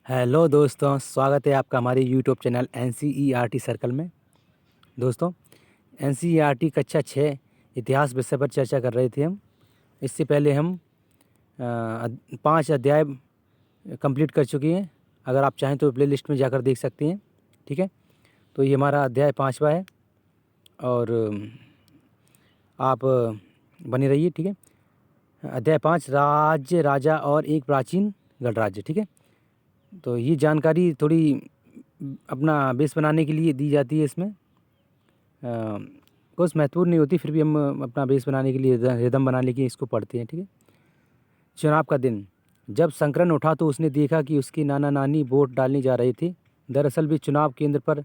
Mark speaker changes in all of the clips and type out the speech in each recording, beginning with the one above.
Speaker 1: Hello दोस्तों, स्वागत है आपका हमारे यूट्यूब चैनल एनसीईआरटी सर्कल में। दोस्तों, एनसीईआरटी कक्षा 6 इतिहास विषय पर चर्चा कर रहे थे हम। इससे पहले हम 5 अध्याय कंप्लीट कर चुके हैं। अगर आप चाहें तो प्लेलिस्ट में जाकर देख सकते हैं। ठीक है, तो ये हमारा अध्याय 5वां है और आप बने रहिए। ठीक है, अध्याय 5 राज्य, राजा और एक प्राचीन गणराज्य। ठीक है, तो ये जानकारी थोड़ी अपना बेस बनाने के लिए दी जाती है इसमें। कुछ महत्वपूर्ण नहीं होती, फिर भी हम अपना बेस बनाने के लिए, रिदम बनाने के लिए इसको पढ़ते हैं। ठीक है, चुनाव का दिन। जब संकरन उठा तो उसने देखा कि उसके नाना नानी वोट डालने जा रहे थे। दरअसल वे चुनाव केंद्र पर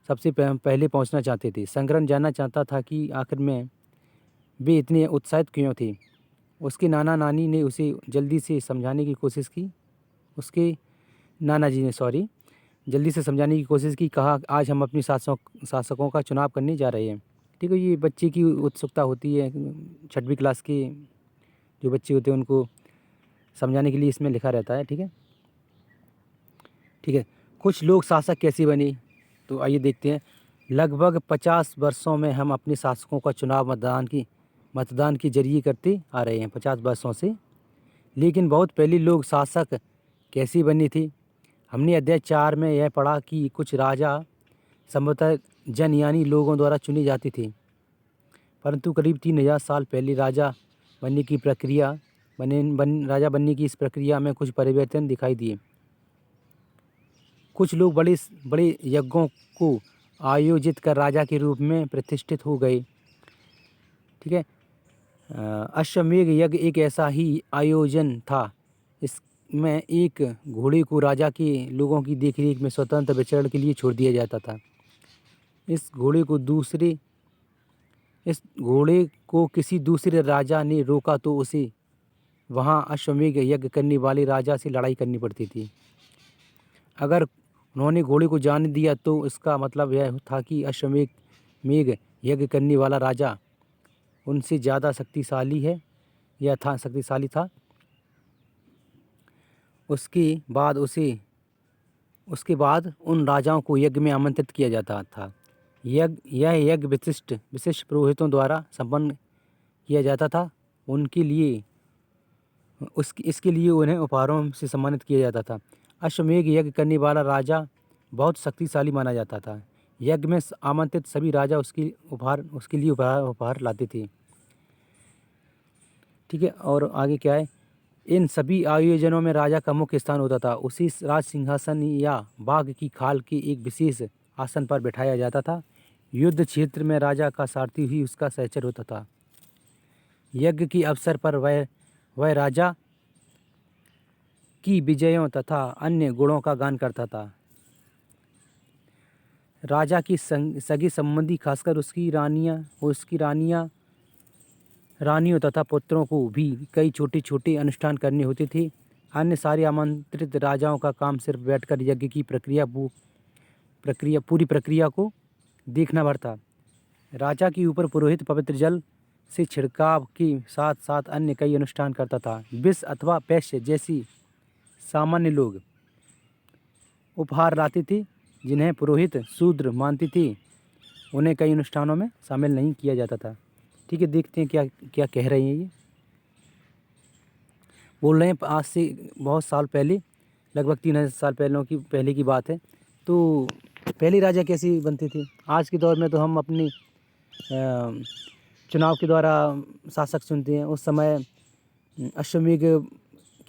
Speaker 1: सबसे पहले पहुंचना चाहते थे। संकरन जानना चाहता था कि आखिर में वे इतने उत्साहित क्यों थे। उसके नाना नानी ने उसे जल्दी से समझाने की कोशिश की। उसके नाना जी ने जल्दी से समझाने की कोशिश की। कहा, आज हम अपनी शासकों का चुनाव करने जा रहे हैं। ठीक है, ये बच्चे की उत्सुकता होती है। 6वीं क्लास के जो बच्चे होते हैं उनको समझाने के लिए इसमें लिखा रहता है। ठीक है, ठीक है। कुछ लोग शासक कैसे बने, तो आइए देखते हैं। लगभग 50 वर्षों में हम अपने शासकों का चुनाव मतदान के जरिए करते आ रहे हैं, 50 वर्षों से। लेकिन बहुत पहले लोग शासक कैसे बने थे। हमने अध्याय 4 में यह पढ़ा कि कुछ राजा संभवतः जन यानी लोगों द्वारा चुने जाते थे, परंतु करीब 3000 साल पहले राजा बनने की इस प्रक्रिया में कुछ परिवर्तन दिखाई दिए। कुछ लोग बड़े बड़े यज्ञों को आयोजित कर राजा के रूप में प्रतिष्ठित हो गए। ठीक है, अश्वमेध यज्ञ एक ऐसा ही आयोजन था। इसमें एक घोड़े को राजा के लोगों की देखरेख में स्वतंत्र विचरण के लिए छोड़ दिया जाता था। इस घोड़े को किसी दूसरे राजा ने रोका तो उसे वहां अश्वमेध यज्ञ करने वाले राजा से लड़ाई करनी पड़ती थी। अगर उन्होंने घोड़े को जाने दिया तो इसका मतलब यह था कि अश्वमेध यज्ञ करने वाला राजा उनसे ज़्यादा शक्तिशाली था। उसके बाद उन राजाओं को यज्ञ में आमंत्रित किया जाता था। यह यज्ञ विशिष्ट पुरोहितों द्वारा संपन्न किया जाता था। इसके लिए उन्हें उपहारों से सम्मानित किया जाता था। अश्वमेध यज्ञ करने वाला राजा बहुत शक्तिशाली माना जाता था। यज्ञ में आमंत्रित सभी राजा उसके लिए उपहार लाते थे। ठीक है, और आगे क्या है। इन सभी आयोजनों में राजा का मुख्य स्थान होता था। उसी राज सिंहासन या बाघ की खाल के एक विशेष आसन पर बैठाया जाता था। युद्ध क्षेत्र में राजा का सारथी ही उसका सहचर होता था। यज्ञ के अवसर पर वह राजा की विजयों तथा अन्य गुणों का गान करता था। राजा की सगे संबंधी, खासकर उसकी रानियों तथा पुत्रों को भी कई छोटे छोटे अनुष्ठान करने होते थे। अन्य सारे आमंत्रित राजाओं का काम सिर्फ बैठकर यज्ञ की पूरी प्रक्रिया को देखना भर था। राजा के ऊपर पुरोहित पवित्र जल से छिड़काव के साथ साथ अन्य कई अनुष्ठान करता था। विष अथवा पैश्य जैसी सामान्य लोग उपहार लाते थे, जिन्हें पुरोहित शूद्र मानते थे। उन्हें कई अनुष्ठानों में शामिल नहीं किया जाता था। ठीक है, देखते हैं क्या क्या कह रहे हैं। ये बोल रहे हैं आज से बहुत साल पहले, लगभग 3000 साल पहले की बात है। तो पहले राजा कैसे बनते थे। आज के दौर में तो हम अपनी चुनाव के द्वारा शासक चुनते हैं। उस समय अश्वमेध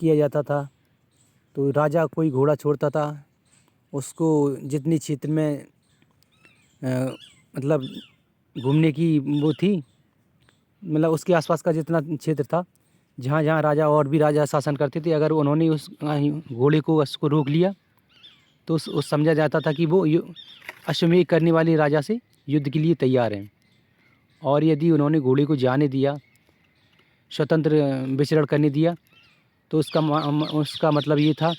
Speaker 1: किया जाता था। तो राजा कोई घोड़ा छोड़ता था, उसको जितनी क्षेत्र में मतलब घूमने की वो थी, मतलब उसके आसपास का जितना क्षेत्र था, जहाँ जहाँ राजा और भी राजा शासन करते थे, अगर उन्होंने उस घोड़े को उसको रोक लिया तो उस समझा जाता था कि वो अश्वमेध करने वाले राजा से युद्ध के लिए तैयार हैं। और यदि उन्होंने घोड़े को जाने दिया, स्वतंत्र विचरण करने दिया, तो उसका मतलब ये था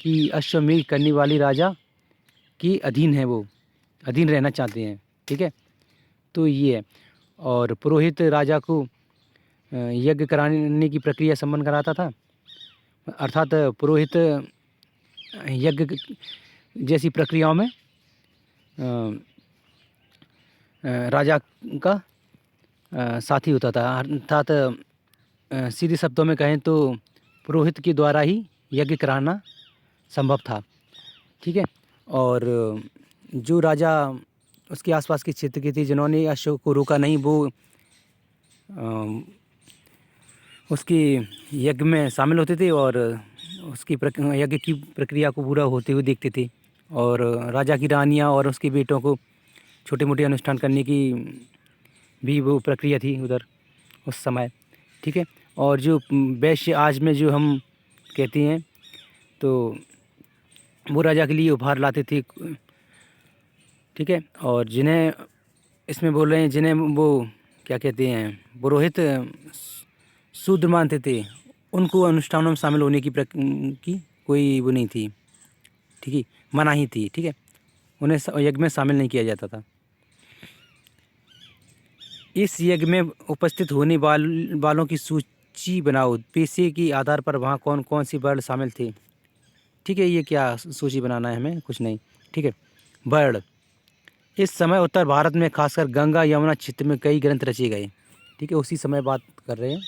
Speaker 1: कि अश्वमेध करने वाले राजा के अधीन है, वो अधीन रहना चाहते हैं। ठीक है, तो ये है। और पुरोहित राजा को यज्ञ कराने की प्रक्रिया संपन्न कराता था, अर्थात पुरोहित यज्ञ जैसी प्रक्रियाओं में राजा का साथी होता था। अर्थात सीधे शब्दों में कहें तो पुरोहित के द्वारा ही यज्ञ कराना संभव था, ठीक है। और जो राजा उसके आसपास के क्षेत्र के थे जिन्होंने अशोक को रोका नहीं, वो उसकी यज्ञ में शामिल होते थे और उसकी यज्ञ की प्रक्रिया को पूरा होते हुए देखते थे। और राजा की रानियां और उसके बेटों को छोटे मोटे अनुष्ठान करने की भी वो प्रक्रिया थी उधर उस समय, ठीक है। और जो वैश्य आज में जो हम कहते हैं तो वो राजा के लिए उपहार लाते थे, ठीक है। और जिन्हें इसमें बोल रहे हैं, जिन्हें वो क्या कहते हैं पुरोहित शूद्र मानते थे, उनको अनुष्ठानों में शामिल होने की कोई वो नहीं थी, ठीक है, मनाही थी, ठीक है। उन्हें यज्ञ में शामिल नहीं किया जाता था। इस यज्ञ में उपस्थित होने वालों की सूची बनाओ। पेशे के आधार पर वहाँ कौन कौन सी वर्ण शामिल थे, ठीक है। ये क्या सूची बनाना है हमें, कुछ नहीं, ठीक है। वर्ण, इस समय उत्तर भारत में खासकर गंगा यमुना क्षेत्र में कई ग्रंथ रचे गए, ठीक है। उसी समय बात कर रहे हैं।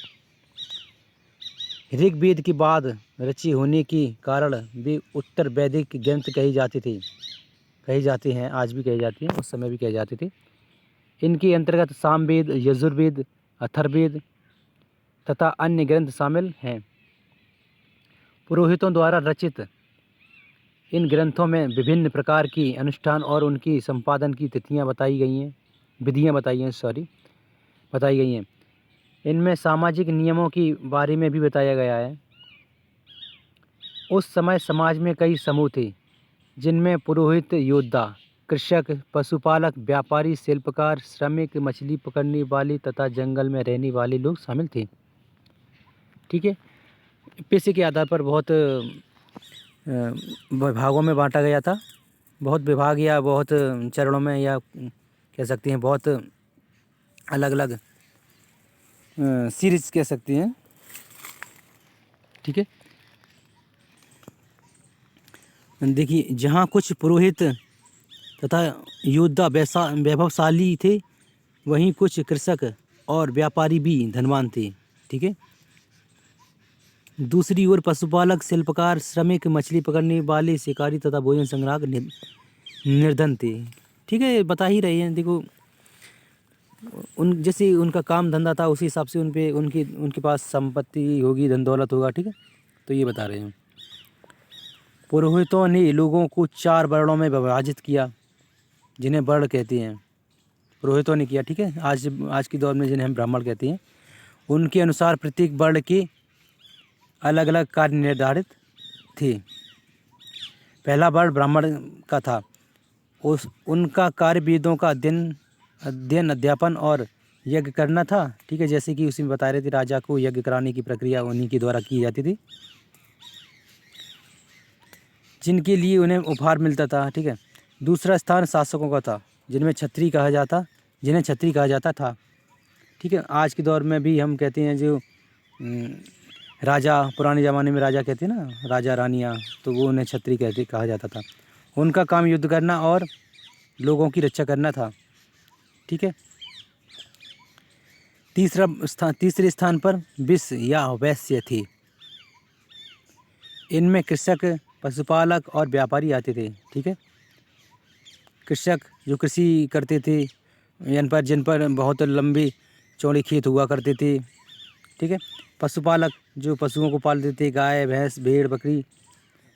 Speaker 1: ऋग्वेद के बाद रचे होने के कारण वे उत्तर वैदिक ग्रंथ कहे जाते हैं, आज भी कहे जाते हैं, उस समय भी कहे जाते थे। इनके अंतर्गत सामवेद, यजुर्वेद, अथर्ववेद तथा अन्य ग्रंथ शामिल हैं। पुरोहितों द्वारा रचित इन ग्रंथों में विभिन्न प्रकार की अनुष्ठान और उनकी संपादन की विधियाँ बताई गई हैं। इनमें सामाजिक नियमों के बारे में भी बताया गया है। उस समय समाज में कई समूह थे जिनमें पुरोहित, योद्धा, कृषक, पशुपालक, व्यापारी, शिल्पकार, श्रमिक, मछली पकड़ने वाले तथा जंगल में रहने वाले लोग शामिल थे, ठीक है। पेशे के आधार पर बहुत विभागों में बांटा गया था, बहुत विभाग या बहुत चरणों में, या कह सकते हैं बहुत अलग अलग सीरीज कह सकते हैं, ठीक है। देखिए, जहाँ कुछ पुरोहित तथा योद्धा वैभवशाली थे, वहीं कुछ कृषक और व्यापारी भी धनवान थे, ठीक है। दूसरी ओर पशुपालक, शिल्पकार, श्रमिक, मछली पकड़ने वाले, शिकारी तथा भोजन संग्राहक निर्धन थे, ठीक है। बता ही रहे हैं, देखो जैसे उनका काम धंधा था उसी हिसाब से उनके पास संपत्ति होगी, धन दौलत होगा, ठीक है। तो ये बता रहे हैं। पुरोहितों ने लोगों को 4 वर्णों में विभाजित किया, जिन्हें वर्ण कहते हैं, पुरोहितों ने किया, ठीक है। आज के दौर में जिन्हें हम ब्राह्मण कहते हैं, उनके अनुसार प्रत्येक वर्ण के अलग अलग कार्य निर्धारित थे। पहला वर्ण ब्राह्मण का था। उनका कार्य वेदों का अध्ययन, अध्यापन और यज्ञ करना था, ठीक है। जैसे कि उसी में बता रहे थे, राजा को यज्ञ कराने की प्रक्रिया उन्हीं के द्वारा की जाती थी, जिनके लिए उन्हें उपहार मिलता था, ठीक है। दूसरा स्थान शासकों का था, जिन्हें छत्री कहा जाता था, ठीक है। आज के दौर में भी हम कहते हैं जो राजा, पुराने ज़माने में राजा कहते हैं ना, राजा रानियाँ, तो वो उन्हें छत्री कहा जाता था। उनका काम युद्ध करना और लोगों की रक्षा करना था, ठीक है। तीसरे स्थान पर विष या वैश्य थे। इनमें कृषक, पशुपालक और व्यापारी आते थे, ठीक है। कृषक जो कृषि करते थे, जिन पर बहुत लंबे चौड़े खेत हुआ करते थे, ठीक है। पशुपालक जो पशुओं को पालते थे, गाय, भैंस, भेड़, बकरी,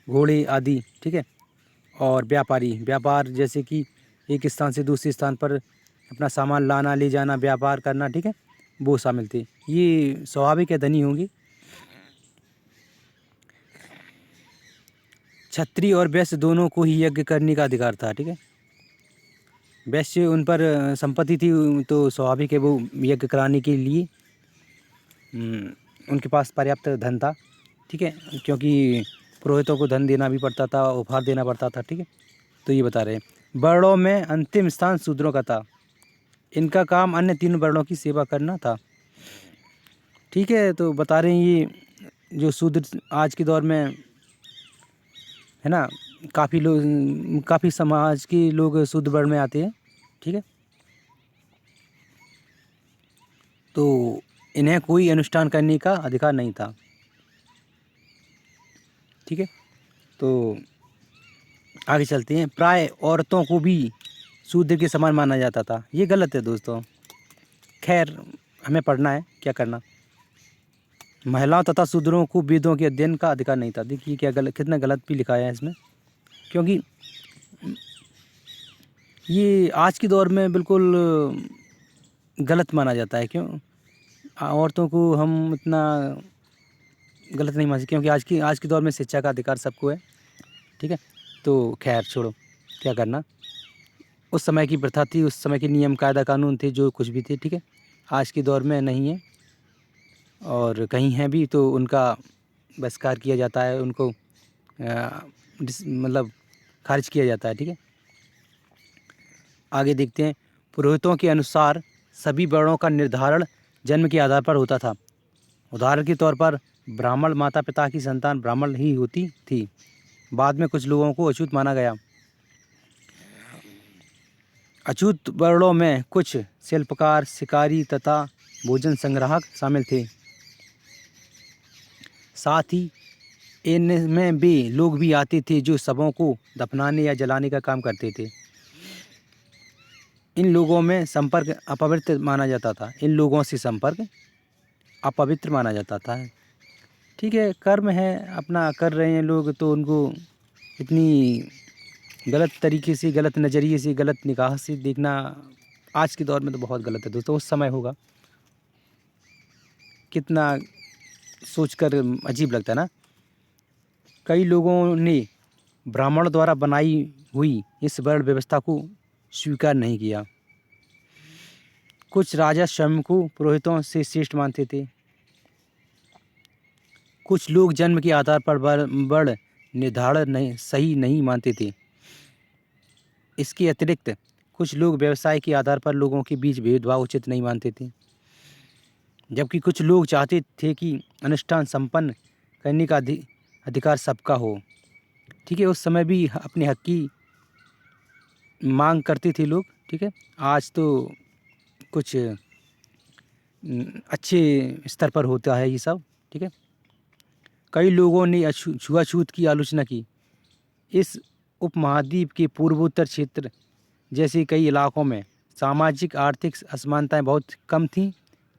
Speaker 1: घोड़े आदि, ठीक है। और व्यापार जैसे कि एक स्थान से दूसरे स्थान पर अपना सामान लाना, ले जाना, व्यापार करना, ठीक है, वो शामिल थे। ये स्वाभाविक है, धनी होंगे। क्षत्रिय और वैश्य दोनों को ही यज्ञ करने का अधिकार था, ठीक है। वैश्य उन पर संपत्ति थी, तो स्वाभाविक है वो यज्ञ कराने के लिए उनके पास पर्याप्त धन था, ठीक है, क्योंकि पुरोहितों को धन देना भी पड़ता था, उपहार देना पड़ता था, ठीक है। तो ये बता रहे हैं। वर्णों में अंतिम स्थान शूद्रों का था। इनका काम अन्य 3 वर्णों की सेवा करना था, ठीक है। तो बता रहे हैं ये जो शूद्र आज के दौर में है ना, काफ़ी लोग, काफ़ी समाज के लोग शूद्र वर्ण में आते हैं, ठीक है। तो इन्हें कोई अनुष्ठान करने का अधिकार नहीं था, ठीक है। तो आगे चलते हैं। प्राय औरतों को भी शूद्र के समान माना जाता था। ये गलत है दोस्तों। खैर, हमें पढ़ना है, क्या करना। महिलाओं तथा शूद्रों को वेदों के अध्ययन का अधिकार नहीं था। देखिए क्या गलत, कितना गलत भी लिखा है इसमें, क्योंकि ये आज के दौर में बिल्कुल गलत माना जाता है। क्यों औरतों को हम इतना गलत नहीं मान सकते, क्योंकि आज के दौर में शिक्षा का अधिकार सबको है, ठीक है। तो खैर छोड़ो, क्या करना। उस समय की प्रथा थी, उस समय के नियम कायदा कानून थे, जो कुछ भी थे, ठीक है। आज के दौर में नहीं है, और कहीं हैं भी तो उनका बहिष्कार किया जाता है, उनको मतलब खारिज किया जाता है, ठीक है। आगे देखते हैं। पुरोहितों के अनुसार सभी वर्णों का निर्धारण जन्म के आधार पर होता था। उदाहरण के तौर पर ब्राह्मण माता पिता की संतान ब्राह्मण ही होती थी। बाद में कुछ लोगों को अछूत माना गया। अछूत वर्णों में कुछ शिल्पकार, शिकारी तथा भोजन संग्राहक शामिल थे। साथ ही इनमें वे लोग भी आते थे जो शवों को दफनाने या जलाने का काम करते थे। इन लोगों में संपर्क अपवित्र माना जाता था। इन लोगों से संपर्क अपवित्र माना जाता था, ठीक है। कर्म है, अपना कर रहे हैं लोग, तो उनको इतनी गलत तरीके से, गलत नज़रिए से, गलत निगाह से देखना आज के दौर में तो बहुत गलत है दोस्तों। उस समय होगा, कितना सोचकर अजीब लगता है ना। कई लोगों ने ब्राह्मण द्वारा बनाई हुई इस वर्ण व्यवस्था को स्वीकार नहीं किया। कुछ राजा स्वयं को पुरोहितों से श्रेष्ठ मानते थे। कुछ लोग जन्म के आधार पर वर्ण निर्धारण नहीं सही नहीं मानते थे। इसके अतिरिक्त कुछ लोग व्यवसाय के आधार पर लोगों के बीच भेदभाव उचित नहीं मानते थे, जबकि कुछ लोग चाहते थे कि अनुष्ठान संपन्न करने का अधिकार सबका हो, ठीक है। उस समय भी अपने हक की मांग करते थे लोग, ठीक है। आज तो कुछ अच्छे स्तर पर होता है ये सब, ठीक है। कई लोगों ने छुआछूत की आलोचना की। इस उपमहाद्वीप के पूर्वोत्तर क्षेत्र जैसे कई इलाकों में सामाजिक आर्थिक असमानताएं बहुत कम थीं,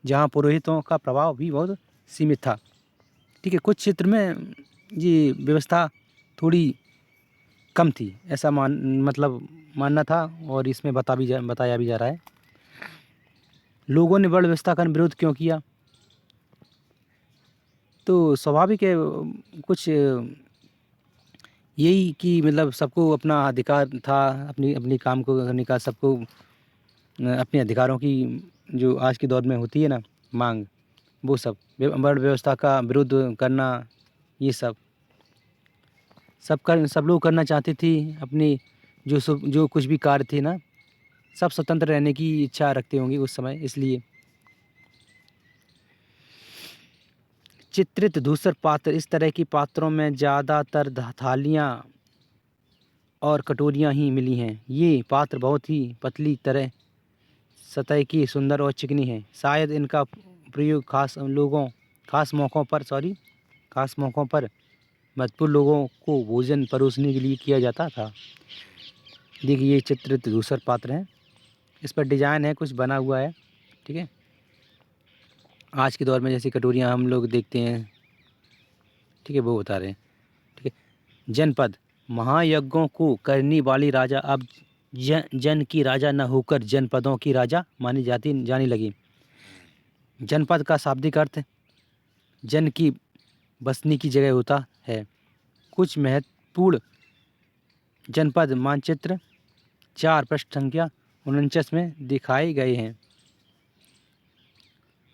Speaker 1: जहां पुरोहितों का प्रभाव भी बहुत सीमित था, ठीक है। कुछ क्षेत्र में ये व्यवस्था थोड़ी कम थी, ऐसा मतलब मानना था, और इसमें बताया भी जा रहा है। लोगों ने वर्ण व्यवस्था का विरोध क्यों किया? तो स्वाभाविक है, कुछ यही कि मतलब सबको अपना अधिकार था, अपनी अपनी काम को करने का, सबको अपने अधिकारों की जो आज के दौर में होती है ना मांग, वो सब वर्ण व्यवस्था का विरोध करना, ये सब लोग करना चाहते थे। अपनी जो कुछ भी कार्य थे ना, सब स्वतंत्र रहने की इच्छा रखते होंगे उस समय, इसलिए। चित्रित धूसर पात्र, इस तरह के पात्रों में ज़्यादातर थालियाँ और कटोरियाँ ही मिली हैं। ये पात्र बहुत ही पतली तरह सतह की, सुंदर और चिकनी है। शायद इनका प्रयोग खास मौक़ों पर महत्वपूर्ण लोगों को भोजन परोसने के लिए किया जाता था। देखिए ये चित्रित धूसर पात्र हैं, इस पर डिजाइन है, कुछ बना हुआ है, ठीक है। आज के दौर में जैसी कटोरियाँ हम लोग देखते हैं, ठीक है, वो बता रहे हैं, ठीक है। जनपद, महायज्ञों को करने वाली राजा अब जन की राजा न होकर जनपदों की राजा जाने लगी। जनपद का शाब्दिक अर्थ जन की बसने की जगह होता है। कुछ महत्वपूर्ण जनपद मानचित्र 4 पृष्ठ संख्या 49 में दिखाए गए हैं।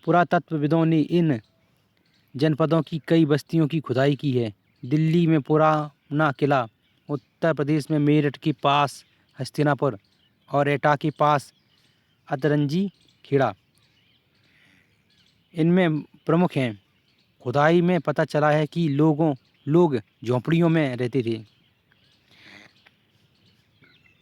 Speaker 1: पुरातत्वविदों ने इन जनपदों की कई बस्तियों की खुदाई की है। दिल्ली में पुराना किला, उत्तर प्रदेश में मेरठ के पास हस्तिनापुर और एटा के पास अतरंजी खेड़ा इनमें प्रमुख हैं। खुदाई में पता चला है कि लोग झोंपड़ियों में रहते थे।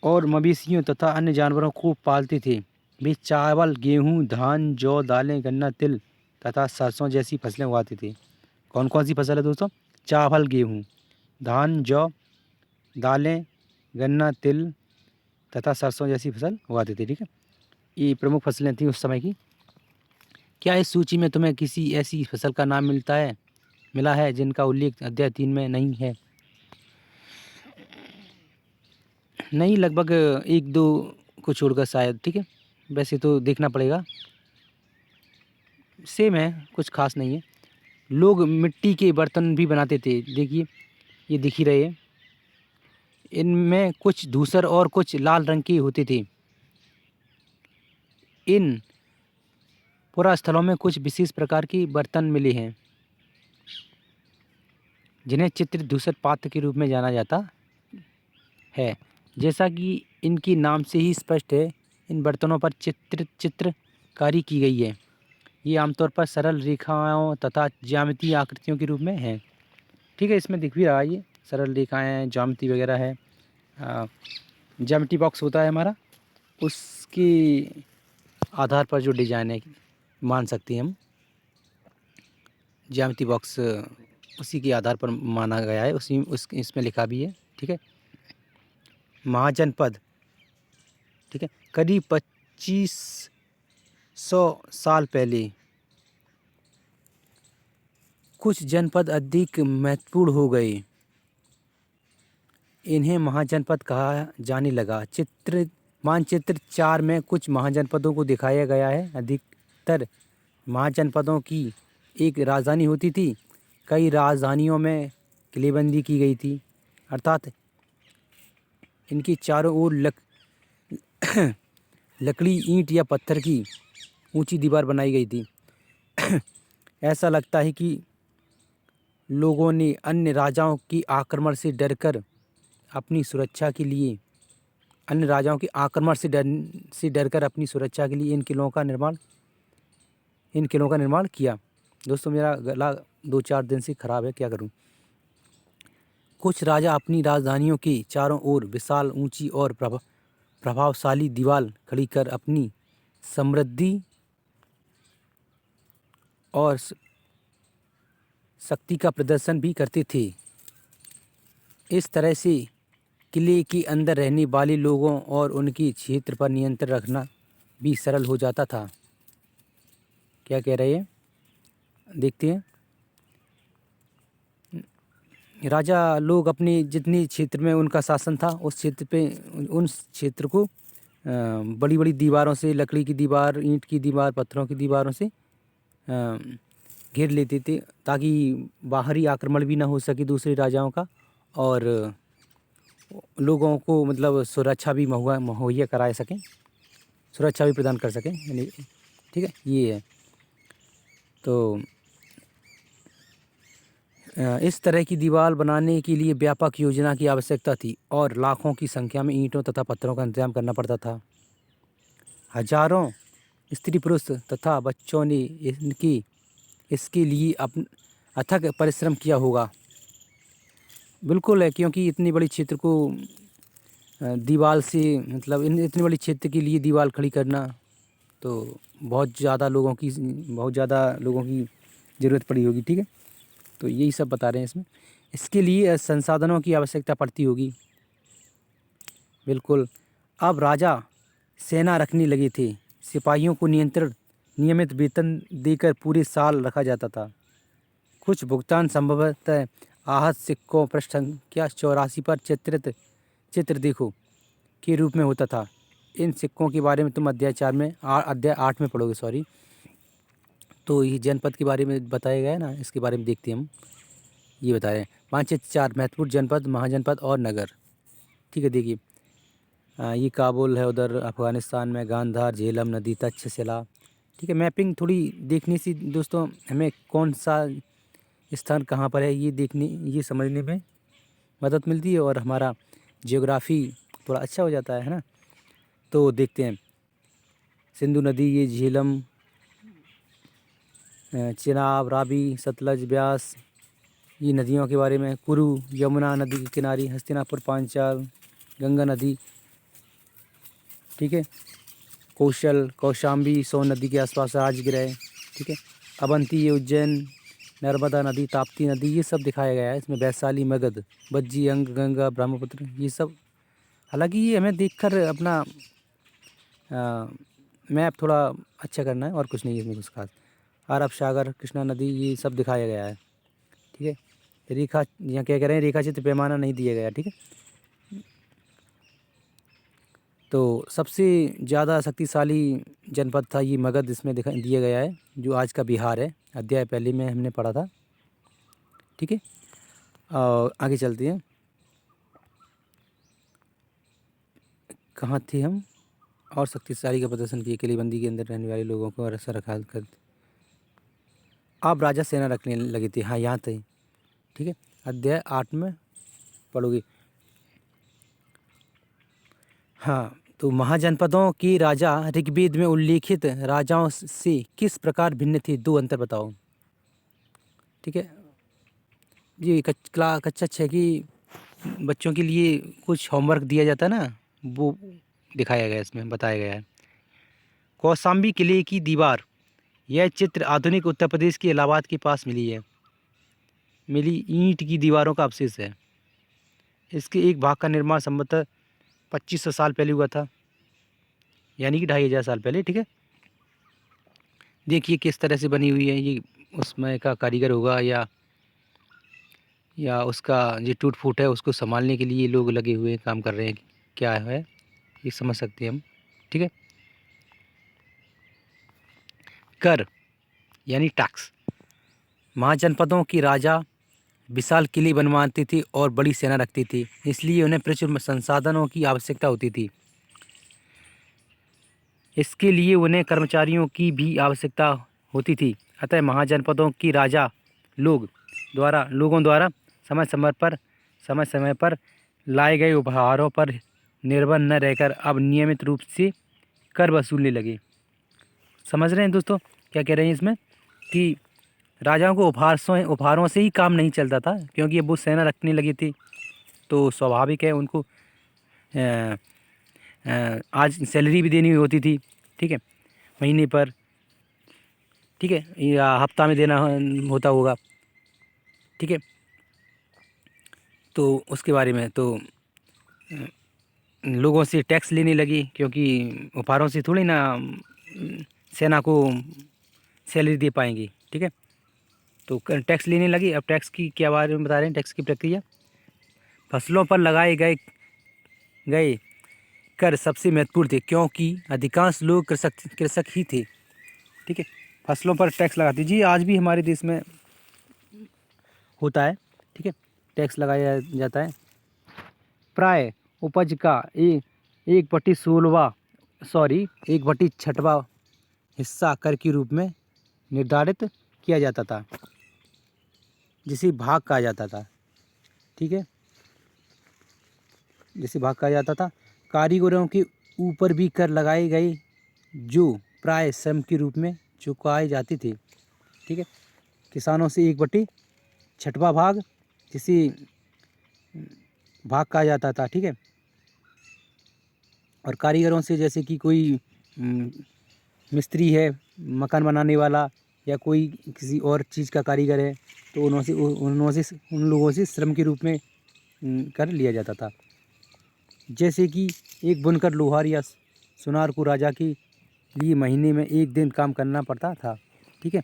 Speaker 1: और मवेशियों तथा अन्य जानवरों को पालते थे। वे चावल, गेहूँ, धान, जौ, दालें, गन्ना, तिल तथा सरसों जैसी फसलें उगाते थे। कौन कौन सी फसल है दोस्तों? चावल, गेहूँ, धान, जौ, दालें, गन्ना, तिल तथा सरसों जैसी फसल उगाते थे। ठीक है, ये प्रमुख फसलें थी उस समय की। क्या इस सूची में तुम्हें किसी ऐसी फसल का नाम मिला है जिनका उल्लेख अध्याय 3 में नहीं है? नहीं, लगभग 1-2 को छोड़कर शायद। ठीक है, वैसे तो देखना पड़ेगा। सेम है, कुछ खास नहीं है। लोग मिट्टी के बर्तन भी बनाते थे। देखिए, ये दिख ही रहे हैं। इनमें कुछ धूसर और कुछ लाल रंग के होते थे। इन पुरास्थलों में कुछ विशेष प्रकार के बर्तन मिले हैं जिन्हें चित्र धूसर पात्र के रूप में जाना जाता है। जैसा कि इनके नाम से ही स्पष्ट है, इन बर्तनों पर चित्रकारी की गई है। ये आमतौर पर सरल रेखाओं तथा ज्यामितीय आकृतियों के रूप में है। ठीक है, इसमें दिख भी रहा है, ये सरल रेखाएं, ज्यामिति वगैरह है। ज्यामिति बॉक्स होता है हमारा, उसके आधार पर जो डिजाइन है मान सकते हैं हम। ज्यामिति बॉक्स उसी के आधार पर माना गया है, इसमें लिखा भी है। ठीक है, महाजनपद। ठीक है, करीब 2500 साल पहले कुछ जनपद अधिक महत्वपूर्ण हो गए। इन्हें महाजनपद कहा जाने लगा। मानचित्र 4 में कुछ महाजनपदों को दिखाया गया है। अधिकतर महाजनपदों की एक राजधानी होती थी। कई राजधानियों में किलेबंदी की गई थी, अर्थात इनकी चारों ओर लकड़ी, ईंट या पत्थर की ऊंची दीवार बनाई गई थी। ऐसा लगता है कि लोगों ने अन्य राजाओं के आक्रमण से डरकर अपनी सुरक्षा के लिए अपनी सुरक्षा के लिए इन किलों का निर्माण किया। दोस्तों, मेरा गला 2-4 दिन से ख़राब है, क्या करूं। कुछ राजा अपनी राजधानियों के चारों ओर विशाल, ऊंची और प्रभावशाली दीवार खड़ी कर अपनी समृद्धि और शक्ति का प्रदर्शन भी करते थे। इस तरह से किले के अंदर रहने वाले लोगों और उनके क्षेत्र पर नियंत्रण रखना भी सरल हो जाता था। क्या कह रहे हैं, देखते हैं। राजा लोग अपने जितने क्षेत्र में उनका शासन था, उन क्षेत्र को बड़ी बड़ी दीवारों से, लकड़ी की दीवार, ईंट की दीवार, पत्थरों की दीवारों से घेर लेते थे, ताकि बाहरी आक्रमण भी ना हो सके दूसरे राजाओं का, और लोगों को मतलब सुरक्षा भी मुहैया करा सकें, सुरक्षा भी प्रदान कर सकें। यानी ठीक है, ये है। तो इस तरह की दीवार बनाने के लिए व्यापक योजना की आवश्यकता थी और लाखों की संख्या में ईंटों तथा पत्थरों का इंतजाम करना पड़ता था। हजारों स्त्री पुरुष तथा बच्चों ने इसके लिए अथक परिश्रम किया होगा। बिल्कुल है, क्योंकि इतनी बड़ी क्षेत्र को दीवार से, मतलब इतनी बड़ी क्षेत्र के लिए दीवार खड़ी करना, तो बहुत ज़्यादा लोगों की ज़रूरत पड़ी होगी। ठीक है, तो यही सब बता रहे हैं इसमें। इसके लिए संसाधनों की आवश्यकता पड़ती होगी। बिल्कुल। अब राजा सेना रखने लगे थे। सिपाहियों को नियमित वेतन देकर पूरे साल रखा जाता था। कुछ भुगतान संभवतः आहत सिक्कों, पृष्ठ संख्या 84 पर चित्र देखो के रूप में होता था। इन सिक्कों के बारे में तुम अध्याय 8 में पढ़ोगे। सॉरी। तो ये जनपद के बारे में बताया गया है ना, इसके बारे में देखते हैं हम। ये बता रहे हैं 5-4 महत्वपूर्ण जनपद, महाजनपद और नगर। ठीक है, देखिए, ये काबुल है, उधर अफ़गानिस्तान में गांधार, झेलम नदी, तक्षशिला। ठीक है, मैपिंग थोड़ी देखने से दोस्तों हमें कौन सा स्थान कहाँ पर है ये समझने में मदद मिलती है, और हमारा जियोग्राफी थोड़ा अच्छा हो जाता है ना। तो देखते हैं, सिंधु नदी, ये झेलम, चिनाब, रावी, सतलज, ब्यास, ये नदियों के बारे में। कुरु, यमुना नदी के किनारे, हस्तिनापुर, पांचाल, गंगा नदी, ठीक है। कौशल, कौशाम्बी, सोन नदी के आसपास राजगृह, ठीक है। अवंती, ये उज्जैन, नर्मदा नदी, ताप्ती नदी, ये सब दिखाया गया है इसमें। वैशाली, मगध, बज्जी, अंग, गंगा, ब्रह्मपुत्र, ये सब। हालांकि ये हमें देखकर अपना मैप थोड़ा अच्छा करना है, और कुछ नहीं है इसमें कुछ खास। अरब सागर, कृष्णा नदी, ये सब दिखाया गया है, ठीक है। रेखा, यहाँ क्या कह रहे हैं, रेखा चित्र पैमाना नहीं दिया गया, ठीक है। तो सबसे ज़्यादा शक्तिशाली जनपद था ये मगध, इसमें दिया गया है, जो आज का बिहार है। अध्याय पहले में हमने पढ़ा था, ठीक है। और आगे चलते हैं, कहाँ थे हम। और शक्तिशाली का प्रदर्शन किए, किलेबंदी के अंदर रहने वाले लोगों को रक्षा रखा कर। अब राजा सेना रखने लगे थे, हाँ यहाँ थे, ठीक है। अध्याय 8 में पढ़ोगे। हाँ, तो महाजनपदों की राजा ऋग्वेद में उल्लिखित राजाओं से किस प्रकार भिन्न थी, दो अंतर बताओ, ठीक है। ये कक्षा 6 की बच्चों के लिए कुछ होमवर्क दिया जाता है ना, वो दिखाया गया इसमें, बताया गया है। कौशाम्बी किले की दीवार, यह चित्र आधुनिक उत्तर प्रदेश के इलाहाबाद के पास मिली ईंट की दीवारों का अवशेष है। इसके एक भाग का निर्माण संभवतः 2500 साल पहले हुआ था, यानी कि 2500 साल पहले, ठीक है। देखिए किस तरह से बनी हुई है, ये उसमें का कारीगर होगा या उसका जो टूट फूट है उसको संभालने के लिए लोग लगे हुए काम कर रहे हैं, क्या है ये समझ सकते हैं हम, ठीक है। कर यानी टैक्स। महाजनपदों की राजा विशाल किले बनवाती थी और बड़ी सेना रखती थी, इसलिए उन्हें प्रचुर संसाधनों की आवश्यकता होती थी। इसके लिए उन्हें कर्मचारियों की भी आवश्यकता होती थी। अतः महाजनपदों की राजा लोगों द्वारा समय समय पर लाए गए उपहारों पर निर्भर न रहकर अब नियमित रूप से कर वसूलने लगे। समझ रहे हैं दोस्तों क्या कह रहे हैं इसमें, कि राजाओं को उपहारों से ही काम नहीं चलता था, क्योंकि अब वो सेना रखने लगी थी, तो स्वाभाविक है उनको आज सैलरी भी देनी होती थी, ठीक है, महीने पर, ठीक है, या हफ्ता में देना होता होगा, ठीक है। तो उसके बारे में तो लोगों से टैक्स लेने लगी, क्योंकि उपहारों से थोड़ी ना सेना को सैलरी दे पाएंगी, ठीक है। तो टैक्स लेने लगी। अब टैक्स की क्या बारे में बता रहे हैं, टैक्स की प्रक्रिया। फसलों पर लगाए गए कर सबसे महत्वपूर्ण थे, क्योंकि अधिकांश लोग कृषक ही थे, ठीक है। फसलों पर टैक्स लगाती जी, आज भी हमारे देश में होता है, ठीक है, टैक्स लगाया जाता है। प्राय उपज का 1/16वां हिस्सा कर के रूप में निर्धारित किया जाता था, जिसे भाग कहा जाता था, ठीक है, जिसे भाग कहा जाता था। कारीगरों के ऊपर भी कर लगाए गए, जो प्राय श्रम के रूप में चुकाए जाते थे, ठीक है। किसानों से 1/6वां भाग, जिसे भाग कहा जाता था, ठीक है। और कारीगरों से, जैसे कि कोई मिस्त्री है, मकान बनाने वाला, या कोई किसी और चीज़ का कारीगर है, तो उन लोगों से श्रम के रूप में कर लिया जाता था। जैसे कि एक बुनकर, लोहार या सुनार को राजा के लिए महीने में 1 दिन काम करना पड़ता था, ठीक है।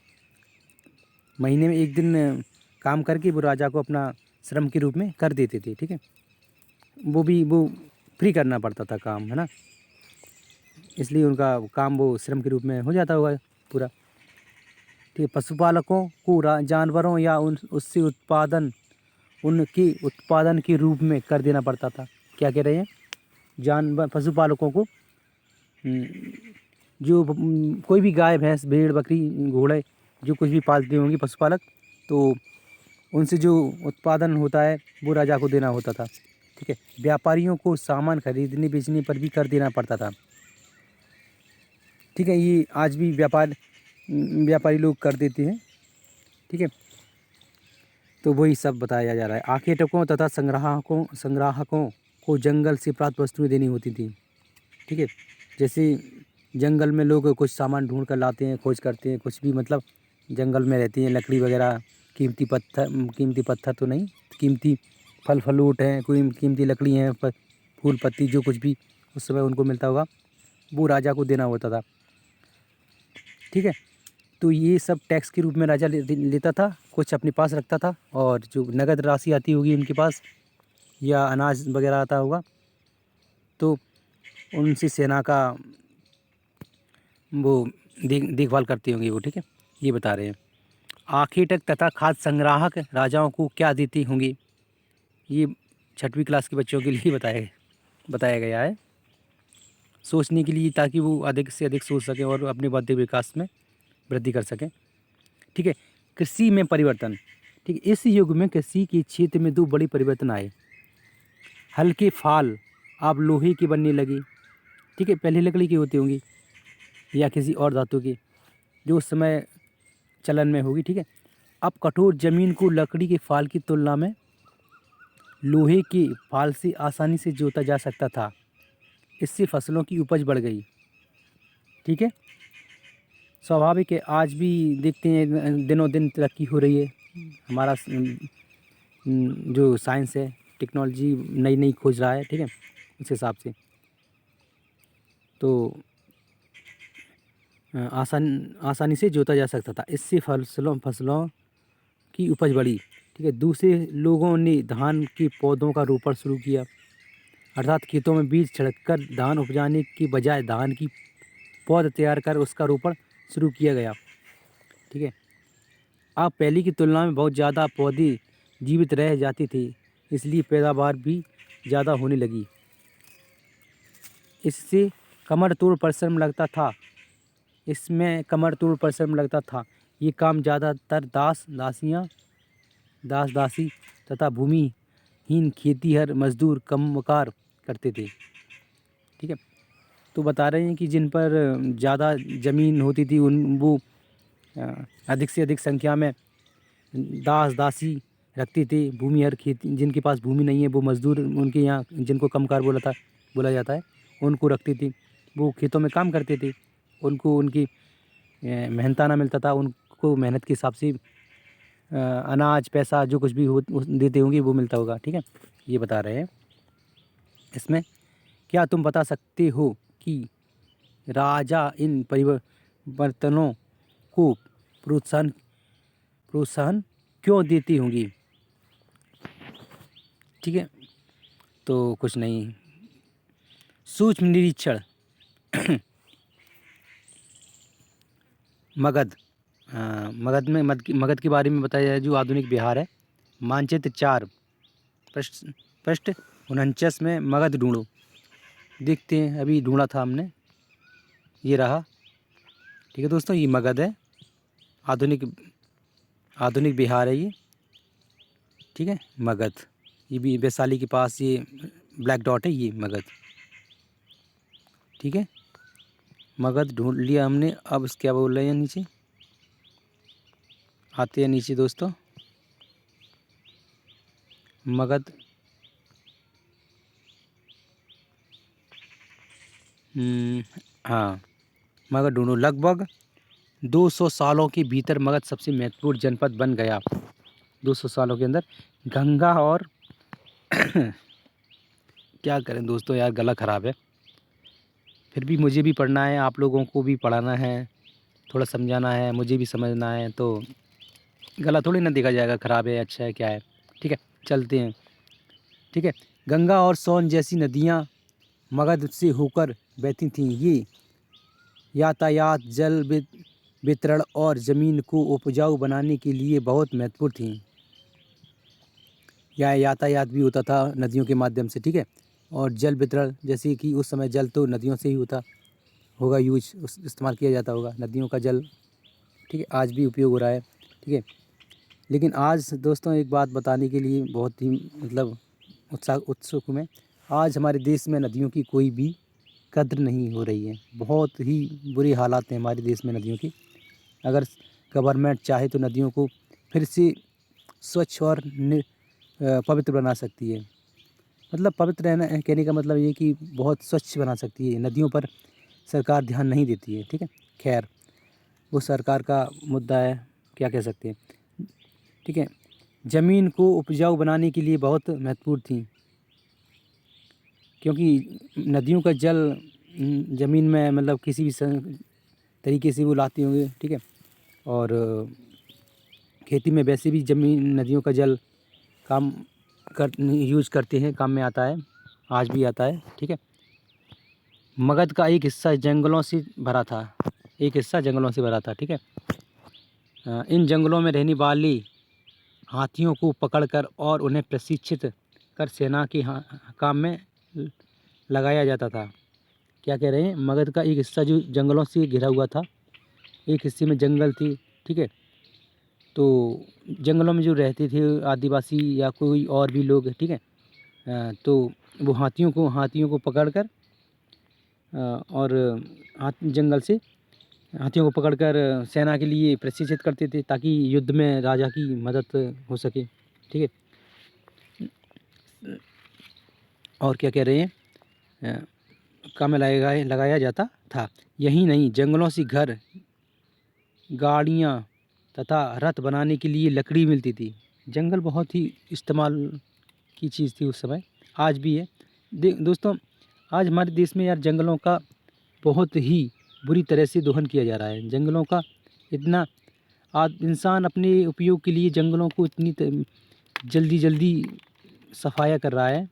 Speaker 1: महीने में 1 दिन काम करके वो राजा को अपना श्रम के रूप में कर देते थे, ठीक है। वो फ्री करना पड़ता था काम, है ना, इसलिए उनका काम वो श्रम के रूप में हो जाता होगा पूरा, ठीक है। पशुपालकों को जानवरों या उनके उत्पादन के रूप में कर देना पड़ता था। क्या कह रहे हैं, पशुपालकों को जो कोई भी गाय, भैंस, भेड़, बकरी, घोड़े, जो कुछ भी पालते होंगे पशुपालक, तो उनसे जो उत्पादन होता है वो राजा को देना होता था, ठीक है। व्यापारियों को सामान खरीदने बेचने पर भी कर देना पड़ता था, ठीक है। ये आज भी व्यापारी लोग कर देते हैं, ठीक है। तो वही सब बताया जा रहा है। आखेटकों तथा संग्राहकों को जंगल से प्राप्त वस्तुएं देनी होती थी, ठीक है। जैसे जंगल में लोग कुछ सामान ढूंढ कर लाते हैं, खोज करते हैं, कुछ भी मतलब जंगल में रहती हैं, लकड़ी वगैरह, कीमती पत्थर तो नहीं, कीमती फल फ्रूट हैं, कोई कीमती लकड़ी हैं, फूल पत्ती जो कुछ भी उस समय उनको मिलता होगा, वो राजा को देना होता था। ठीक है, तो ये सब टैक्स के रूप में राजा लेता था, कुछ अपने पास रखता था, और जो नगद राशि आती होगी उनके पास या अनाज वगैरह आता होगा तो उनसे सेना का वो देखभाल करती होंगी वो। ठीक है, ये बता रहे हैं। आखेटक तथा खाद्य संग्राहक राजाओं को क्या देती होंगी, ये 6वीं क्लास के बच्चों के लिए बताया गया है, सोचने के लिए, ताकि वो अधिक से अधिक सोच सकें और अपने बौद्धिक विकास में वृद्धि कर सकें। ठीक है, कृषि में परिवर्तन। ठीक है, इस युग में कृषि के क्षेत्र में 2 बड़ी परिवर्तन आए। हल्के फाल अब लोहे की बनने लगी। ठीक है, पहले लकड़ी की होती होंगी या किसी और धातु की, जो उस समय चलन में होगी। ठीक है, अब कठोर ज़मीन को लकड़ी के फाल की तुलना में लोहे के फाल से आसानी से जोता जा सकता था। इससे फसलों की उपज बढ़ गई। ठीक है, स्वाभाविक है, आज भी देखते हैं दिनों दिन तरक्की हो रही है। हमारा जो साइंस है, टेक्नोलॉजी नई नई खोज रहा है। ठीक है, उस हिसाब से तो आसानी से जोता जा सकता था। इससे फसलों की उपज बढ़ी। ठीक है, दूसरे लोगों ने धान के पौधों का रोपण शुरू किया, अर्थात खेतों में बीज छिड़ककर धान उपजाने की बजाय धान की पौध तैयार कर उसका रोपण शुरू किया गया। ठीक है, अब पहले की तुलना में बहुत ज़्यादा पौधे जीवित रह जाती थी, इसलिए पैदावार भी ज़्यादा होने लगी। इससे कमर तोड़ परिश्रम लगता था। ये काम ज़्यादातर दास दासी तथा भूमिहीन खेतीहर मजदूर कमकार करते थे। ठीक है, तो बता रहे हैं कि जिन पर ज़्यादा ज़मीन होती थी वो अधिक से अधिक संख्या में दास दासी रखते थे। भूमिहर खेती, जिनके पास भूमि नहीं है वो मजदूर, उनके यहाँ जिनको कमकार बोला जाता है, उनको रखती थी। वो खेतों में काम करते थे, उनको उनकी मेहनताना मिलता था, उनको मेहनत के हिसाब से अनाज पैसा जो कुछ भी देते होंगे वो मिलता होगा। ठीक है, ये बता रहे हैं इसमें। क्या तुम बता सकते हो कि राजा इन परिवर्तनों को प्रोत्साहन क्यों देती होंगी? ठीक है, तो कुछ नहीं, सूक्ष्म निरीक्षण। मगध मगध के बारे में बताया जाए, जो आधुनिक बिहार है। मानचित्र 4 पृष्ठ 49 में मगध ढूंढो। देखते हैं, अभी ढूंढा था हमने, ये रहा। ठीक है दोस्तों, ये मगध है, आधुनिक बिहार है ये। ठीक है, मगध, ये भी वैशाली के पास, ये ब्लैक डॉट है, ये मगध। ठीक है, मगध ढूंढ लिया हमने। अब क्या बोल रहे हैं नीचे, आते हैं नीचे दोस्तों। मगध हाँ, मगध ढूंढो। लगभग 200 सालों के भीतर मगध सबसे महत्वपूर्ण जनपद बन गया। 200 सालों के अंदर गंगा और क्या करें दोस्तों, यार गला ख़राब है, फिर भी मुझे भी पढ़ना है, आप लोगों को भी पढ़ाना है, थोड़ा समझाना है, मुझे भी समझना है, तो गला थोड़ी ना देखा जाएगा ख़राब है अच्छा है क्या है। ठीक है, चलते हैं। ठीक है, गंगा और सोन जैसी नदियाँ मगध से होकर बहती थीं। ये यातायात, जल वितरण और ज़मीन को उपजाऊ बनाने के लिए बहुत महत्वपूर्ण थीं। या यातायात भी होता था नदियों के माध्यम से। ठीक है, और जल वितरण, जैसे कि उस समय जल तो नदियों से ही होता होगा, इस्तेमाल किया जाता होगा नदियों का जल। ठीक है, आज भी उपयोग हो रहा है। ठीक है, लेकिन आज दोस्तों एक बात बताने के लिए बहुत ही मतलब उत्सुक हूँ मैं। आज हमारे देश में नदियों की कोई भी कद्र नहीं हो रही है। बहुत ही बुरी हालात हैं हमारे देश में नदियों की। अगर गवर्नमेंट चाहे तो नदियों को फिर से स्वच्छ और पवित्र बना सकती है। मतलब पवित्र रहना कहने का मतलब ये कि बहुत स्वच्छ बना सकती है। नदियों पर सरकार ध्यान नहीं देती है। ठीक है, खैर वो सरकार का मुद्दा है, क्या कह सकते हैं। ठीक है, ज़मीन को उपजाऊ बनाने के लिए बहुत महत्वपूर्ण थी, क्योंकि नदियों का जल ज़मीन में मतलब किसी भी तरीके से वो लाती होंगे। ठीक है, और खेती में वैसे भी ज़मीन नदियों का जल काम कर यूज़ करते हैं, काम में आता है, आज भी आता है। ठीक है, मगध का एक हिस्सा जंगलों से भरा था, एक हिस्सा जंगलों से भरा था। ठीक है, इन जंगलों में रहने वाली हाथियों को पकड़कर और उन्हें प्रशिक्षित कर सेना के काम में लगाया जाता था। क्या कह रहे हैं, मगध का एक हिस्सा जो जंगलों से घिरा हुआ था, एक हिस्से में जंगल थी। ठीक है, तो जंगलों में जो रहते थे आदिवासी या कोई और भी लोग, ठीक है, तो वो हाथियों को पकड़कर और जंगल से हाथियों को पकड़कर सेना के लिए प्रशिक्षित करते थे, ताकि युद्ध में राजा की मदद हो सके। ठीक है, और क्या कह रहे हैं, काम में लगाया जाता था। यही नहीं, जंगलों से घर, गाड़ियाँ तथा रथ बनाने के लिए लकड़ी मिलती थी। जंगल बहुत ही इस्तेमाल की चीज़ थी उस समय, आज भी है। दोस्तों, आज हमारे देश में यार जंगलों का बहुत ही बुरी तरह से दोहन किया जा रहा है। जंगलों का इतना इंसान अपने उपयोग के लिए जंगलों को इतनी जल्दी सफाया कर रहा है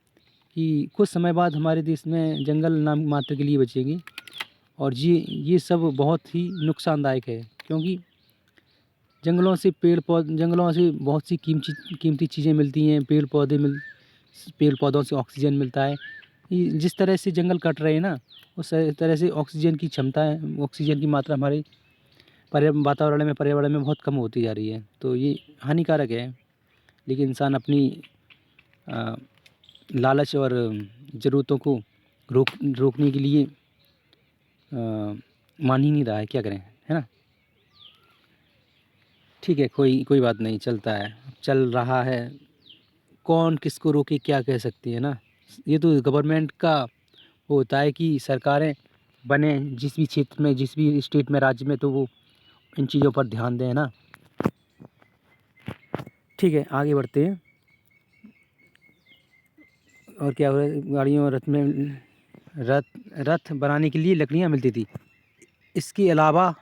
Speaker 1: कि कुछ समय बाद हमारे देश में जंगल नाम मात्र के लिए बचेंगे। और ये सब बहुत ही नुकसानदायक है, क्योंकि जंगलों से बहुत सी कीमती चीज़ें मिलती हैं। पेड़ पौधों से ऑक्सीजन मिलता है। जिस तरह से जंगल कट रहे हैं ना, उस तरह से ऑक्सीजन की ऑक्सीजन की मात्रा हमारे पर्यावरण में बहुत कम होती जा रही है। तो ये हानिकारक है, लेकिन इंसान अपनी लालच और ज़रूरतों को रोकने के लिए मान ही नहीं रहा है। क्या करें, है ना। ठीक है, कोई बात नहीं, चलता है, चल रहा है, कौन किसको रोके, क्या कह सकती है ना। ये तो गवर्नमेंट का होता है कि सरकारें बने जिस भी क्षेत्र में, जिस भी स्टेट में, राज्य में, तो वो इन चीज़ों पर ध्यान दें ना। ठीक है, आगे बढ़ते हैं। और क्या हो रहा है, गाड़ियों और रथ बनाने के लिए लकड़ियाँ मिलती थी। इसके अलावा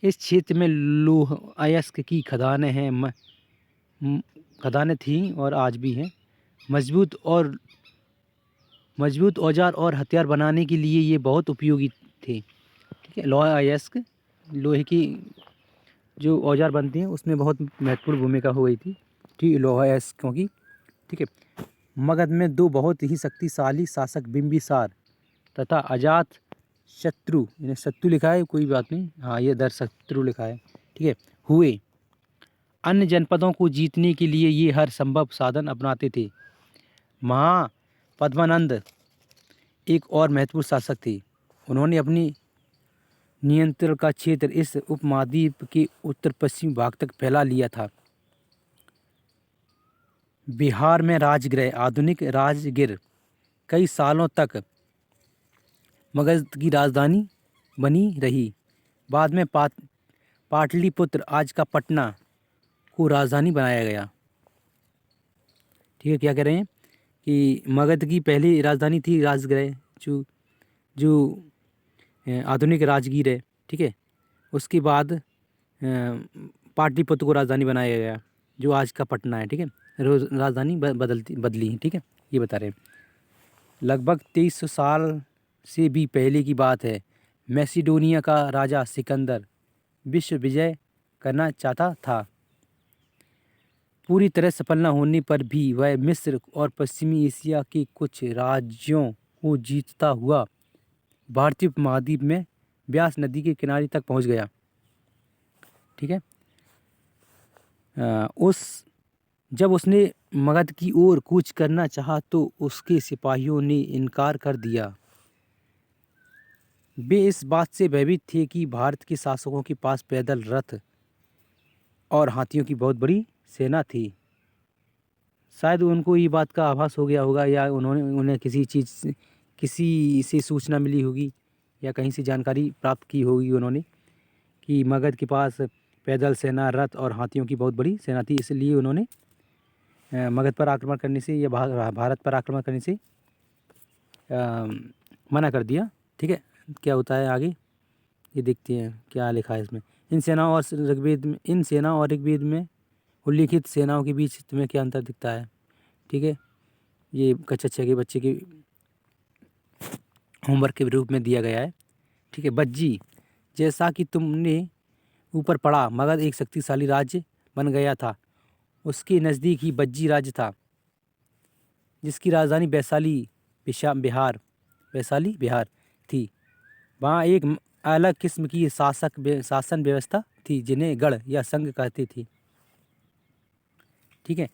Speaker 1: इस क्षेत्र में लौह अयस्क की खदानें थीं और आज भी हैं। मजबूत औजार और हथियार बनाने के लिए ये बहुत उपयोगी थे। ठीक है, लौह अयस्क, लोहे की जो औजार बनती हैं उसमें बहुत महत्वपूर्ण भूमिका हो गई थी। ठीक, लौह अयस्कों की। ठीक है, मगध में दो बहुत ही शक्तिशाली शासक बिंबिसार तथा अजात शत्रु, इन्हें शत्रु लिखा है, कोई बात नहीं, हाँ ये दर शत्रु लिखा है। ठीक है, हुए। अन्य जनपदों को जीतने के लिए ये हर संभव साधन अपनाते थे। महापद्मानंद एक और महत्वपूर्ण शासक थे। उन्होंने अपनी नियंत्रण का क्षेत्र इस उपमहाद्वीप के उत्तर पश्चिमी भाग तक फैला लिया था। बिहार में राजगृह, आधुनिक राजगीर, कई सालों तक मगध की राजधानी बनी रही। बाद में पाटलिपुत्र, आज का पटना, को राजधानी बनाया गया। ठीक है, क्या कह रहे हैं कि मगध की पहली राजधानी थी राजगृह, जो आधुनिक राजगीर है। ठीक है, उसके बाद पाटलिपुत्र को राजधानी बनाया गया, जो आज का पटना है। ठीक है, रोज राजधानी बदली है। ठीक है, ये बता रहे हैं। लगभग 2300 साल से भी पहले की बात है। मैसिडोनिया का राजा सिकंदर विश्व विजय करना चाहता था। पूरी तरह सफल न होने पर भी वह मिस्र और पश्चिमी एशिया के कुछ राज्यों को जीतता हुआ भारतीय उपमहाद्वीप में ब्यास नदी के किनारे तक पहुंच गया। ठीक है, जब उसने मगध की ओर कूच करना चाहा तो उसके सिपाहियों ने इनकार कर दिया। वे इस बात से भयभीत थे कि भारत के शासकों के पास पैदल रथ और हाथियों की बहुत बड़ी सेना थी। शायद उनको ये बात का आभास हो गया होगा, या उन्हें किसी से सूचना मिली होगी, या कहीं से जानकारी प्राप्त की होगी उन्होंने कि मगध के पास पैदल सेना, रथ और हाथियों की बहुत बड़ी सेना थी, इसलिए उन्होंने मगध पर आक्रमण करने से या भारत पर आक्रमण करने से मना कर दिया। ठीक है, क्या होता है आगे ये देखते हैं क्या लिखा है इसमें। इन सेना और ऋग्वेद में उल्लिखित सेनाओं के बीच तुम्हें क्या अंतर दिखता है? ठीक है, ये कक्षा 6 के बच्चे के होमवर्क के रूप में दिया गया है। ठीक है, बज्जी, जैसा कि तुमने ऊपर पढ़ा, मगध एक शक्तिशाली राज्य बन गया था। उसके नज़दीक ही बज्जी राज्य था, जिसकी राजधानी वैशाली बिहार थी। वहाँ एक अलग किस्म की शासन व्यवस्था थी, जिन्हें गढ़ या संघ कहते थे। ठीक है,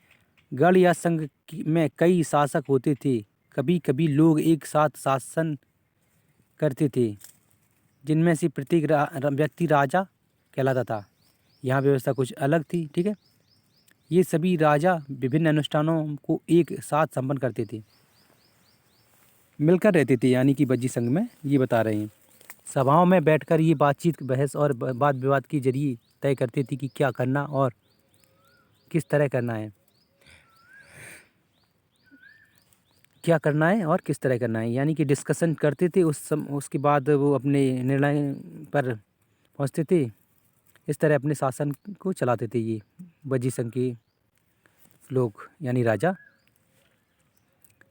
Speaker 1: गढ़ या संघ में कई शासक होते थे। कभी कभी लोग एक साथ शासन करते थे, जिनमें से प्रत्येक व्यक्ति राजा कहलाता था। यहाँ व्यवस्था कुछ अलग थी। ठीक है, ये सभी राजा विभिन्न अनुष्ठानों को एक साथ संपन्न करते थे, मिलकर रहते थे, यानी कि बज्जी संघ में ये बता रहे हैं। सभाओं में बैठकर ये बातचीत, बहस और वाद विवाद के जरिए तय करते थे कि क्या करना और किस तरह करना है, यानी कि डिस्कशन करते थे। उसके बाद वो अपने निर्णय पर पहुंचते थे। इस तरह अपने शासन को चलाते थे ये बज्जी संघ के लोग, यानी राजा।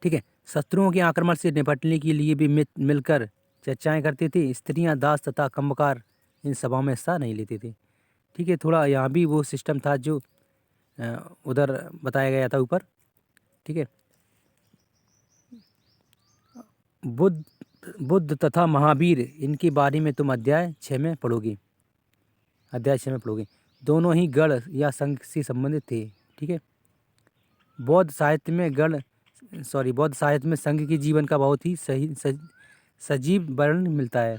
Speaker 1: ठीक है, शत्रुओं के आक्रमण से निपटने के लिए भी मिलकर चर्चाएं करते थे। स्त्रियां, दास तथा कम्मकार इन सभाओं में हिस्सा नहीं लेते थे। ठीक है, थोड़ा यहाँ भी वो सिस्टम था जो उधर बताया गया था ऊपर। ठीक है, बुद्ध तथा महावीर, इनके बारे में तुम अध्याय 6 में पढ़ोगे। दोनों ही गढ़ या संघ से संबंधित थे। ठीक है, बौद्ध साहित्य में संघ के जीवन का बहुत ही सजीव वर्णन मिलता है।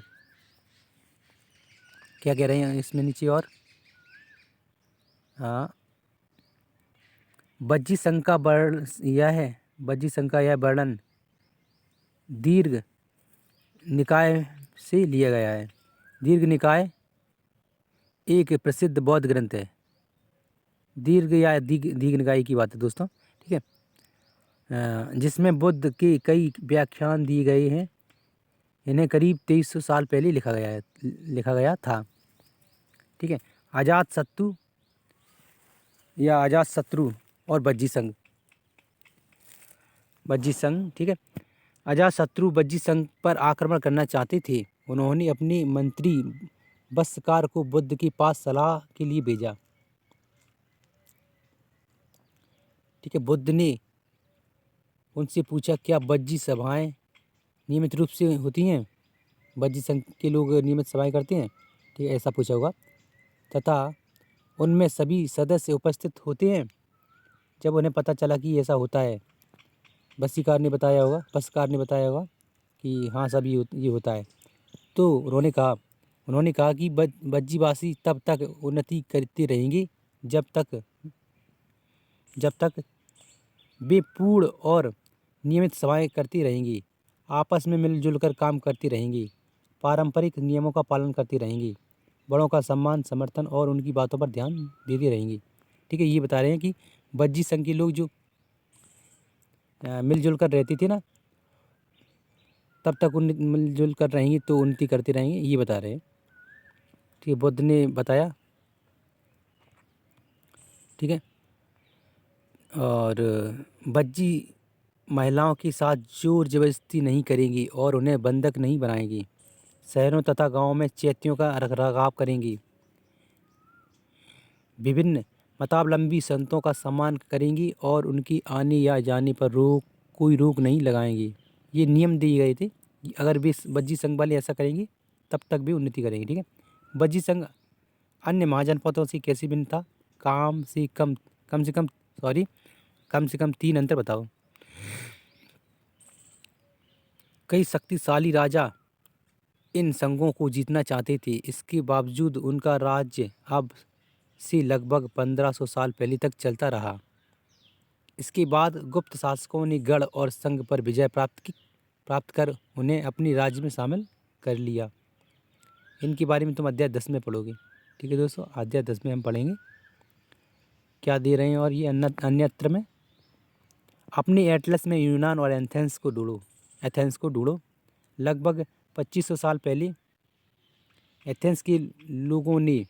Speaker 1: क्या कह रहे हैं इसमें नीचे और? हाँ, बज्जी संघ का यह वर्णन दीर्घ निकाय से लिया गया है। दीर्घ निकाय एक प्रसिद्ध बौद्ध ग्रंथ है। दीर्घ निकाय की बात है दोस्तों। ठीक है, जिसमें बुद्ध के कई व्याख्यान दिए गए हैं। इन्हें करीब 2300 साल पहले लिखा गया था। ठीक है, अजातशत्रु और बज्जी संघ। ठीक है, अजातशत्रु बज्जी संघ पर आक्रमण करना चाहते थे। उन्होंने अपने मंत्री बस्सकार को बुद्ध के पास सलाह के लिए भेजा। ठीक है, बुद्ध ने उनसे पूछा, क्या बज्जी सभाएं नियमित रूप से होती हैं? बज्जी संघ के लोग नियमित सभाएं करते हैं? ठीक है, ऐसा पूछा होगा। तथा उनमें सभी सदस्य उपस्थित होते हैं? जब उन्हें पता चला कि ऐसा होता है, बस्सकार ने बताया होगा कि हाँ सभी ये होता है, तो उन्होंने कहा कि बज्जीवासी तब तक उन्नति करते रहेंगे जब तक वे पूर्ण और नियमित सभाएं करती रहेंगी, आपस में मिलजुल कर काम करती रहेंगी, पारंपरिक नियमों का पालन करती रहेंगी, बड़ों का सम्मान, समर्थन और उनकी बातों पर ध्यान देती रहेंगी। ठीक है, ये बता रहे हैं कि बज्जी संघ के लोग जो मिलजुल कर रहती थी ना, तब तक मिलजुल कर रहेंगी तो उन्नति करते रहेंगे, ये बता रहे हैं। ठीक है, बुद्ध ने बताया। ठीक है, और बज्जी महिलाओं के साथ जोर जबरदस्ती नहीं करेंगी और उन्हें बंधक नहीं बनाएंगी। शहरों तथा गांवों में चैत्यों का रखरखाव करेंगी। विभिन्न मतावलंबी संतों का सम्मान करेंगी और उनकी आने या जाने पर कोई रोक नहीं लगाएंगी। ये नियम दिए गए थे कि अगर वे बज्जी संघ वाले ऐसा करेंगे तब तक भी उन्नति करेंगे। ठीक है, बज्जी संघ अन्य महाजनपदों से कैसे भिन्न था? कम से कम 3 अंतर बताओ। कई शक्तिशाली राजा इन संघों को जीतना चाहते थे। इसके बावजूद उनका राज्य अब से लगभग 1500 साल पहले तक चलता रहा। इसके बाद गुप्त शासकों ने गढ़ और संघ पर विजय प्राप्त कर उन्हें अपने राज्य में शामिल कर लिया। इनके बारे में तुम अध्याय 10 में पढ़ोगे। ठीक है दोस्तों, अध्याय 10 में हम पढ़ेंगे क्या दे रहे हैं। और ये अन्यत्र में अपने एटलस में यूनान और एथेंस को ढूंढो। लगभग 2500 साल पहले एथेंस के लोगों ने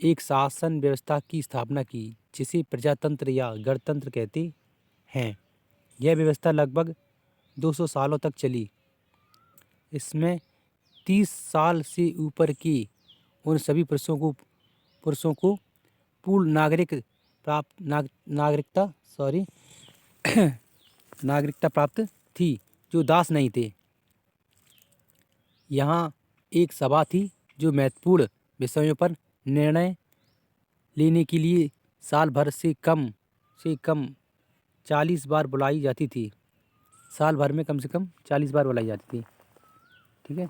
Speaker 1: एक शासन व्यवस्था की स्थापना की जिसे प्रजातंत्र या गणतंत्र कहते हैं। यह व्यवस्था लगभग 200 सालों तक चली। इसमें 30 साल से ऊपर के उन सभी पुरुषों को पूर्ण नागरिकता प्राप्त थी जो दास नहीं थे। यहाँ एक सभा थी जो महत्वपूर्ण विषयों पर निर्णय लेने के लिए साल भर से कम 40 बार बुलाई जाती थी। साल भर में कम से कम 40 बार बुलाई जाती थी। ठीक है,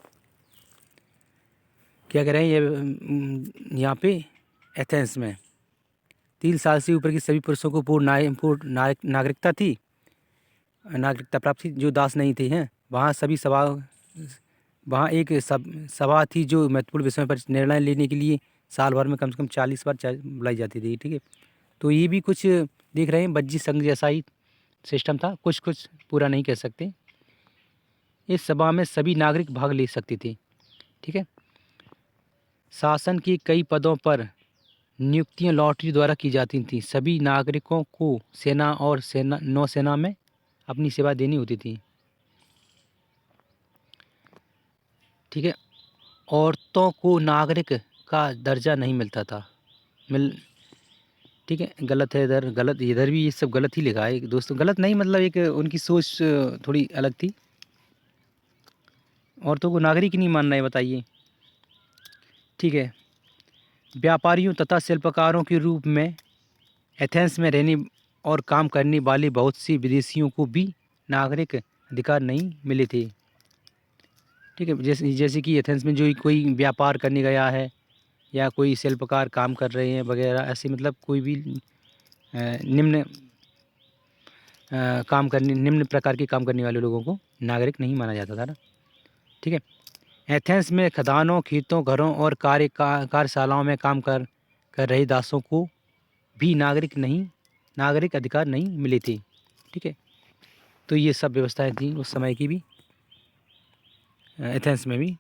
Speaker 1: क्या कह रहे हैं ये यहाँ पे एथेंस में 3 साल से ऊपर के सभी पुरुषों को पूर्ण नागरिकता प्राप्त थी जो दास नहीं थे हैं। वहाँ एक सभा थी जो महत्वपूर्ण विषयों पर निर्णय लेने के लिए साल भर में कम से कम 40 बार बुलाई जाती थी। ठीक है, तो ये भी कुछ देख रहे हैं बज्जी संघ जैसा ही सिस्टम था, कुछ पूरा नहीं कह सकते। इस सभा में सभी नागरिक भाग ले सकते थे। ठीक है, शासन के कई पदों पर नियुक्तियां लॉटरी द्वारा की जाती थीं। सभी नागरिकों को सेना और नौसेना में अपनी सेवा देनी होती थी। ठीक है, औरतों को नागरिक का दर्जा नहीं मिलता था। ठीक है, गलत है इधर भी ये सब गलत ही लिखा है दोस्तों। गलत नहीं मतलब एक उनकी सोच थोड़ी अलग थी। औरतों को नागरिक नहीं मानना है, बताइए। ठीक है, व्यापारियों तथा शिल्पकारों के रूप में एथेंस में रहने और काम करने वाले बहुत सी विदेशियों को भी नागरिक अधिकार नहीं मिले थे। ठीक है, जैसे कि एथेंस में जो कोई व्यापार करने गया है या कोई शिल्पकार काम कर रहे हैं वगैरह, ऐसे मतलब कोई भी निम्न प्रकार के काम करने वाले लोगों को नागरिक नहीं माना जाता था ना। ठीक है, एथेंस में खदानों, खेतों, घरों और कार्यशालाओं में काम कर रहे दासों को भी नागरिक अधिकार नहीं मिले थे। ठीक है, तो ये सब व्यवस्थाएं थी उस समय की भी एथेंस में भी।